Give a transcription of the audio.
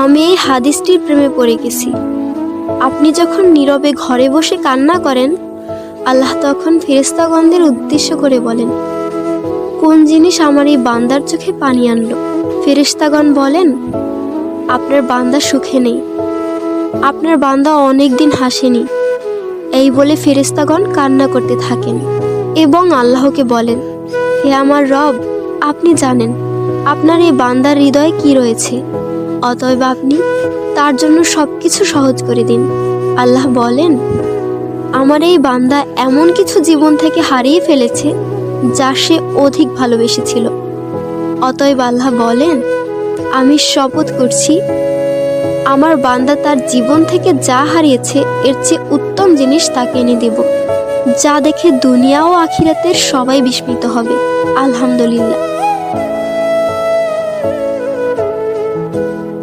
আমি এই হাদিসটির প্রেমে পড়ে গেছি। আপনি যখন নীরবে ঘরে বসে কান্না করেন, আল্লাহ তখন ফেরেশতাগণদের উদ্দেশ্য করে বলেন, কোন জিনিস আমার এই বান্দার চোখে পানি আনলো? ফেরেশতাগণ বলেন, আপনার বান্দা সুখে নেই, আপনার বান্দা অনেক দিন হাসেনি। এই বলে ফেরেশতাগণ কান্না করতে থাকেন এবং আল্লাহকে বলেন, হে আমার রব, আপনি জানেন আপনার এই বান্দার হৃদয়ে কি রয়েছে, অতএব আপনি তার জন্য সবকিছু সহজ করে দিন। আল্লাহ বলেন, আমার এই বান্দা এমন কিছু জীবন থেকে হারিয়ে ফেলেছে যা সে অধিক ভালোবেসেছিল। অতএব আল্লাহ বলেন, আমি শপথ করছি, আমার বান্দা তার জীবন থেকে যা হারিয়েছে এর চেয়ে উত্তম জিনিস তাকে এনে দেব, যা দেখে দুনিয়া ও আখিরাতের সবাই বিস্মিত হবে। আলহামদুলিল্লাহ।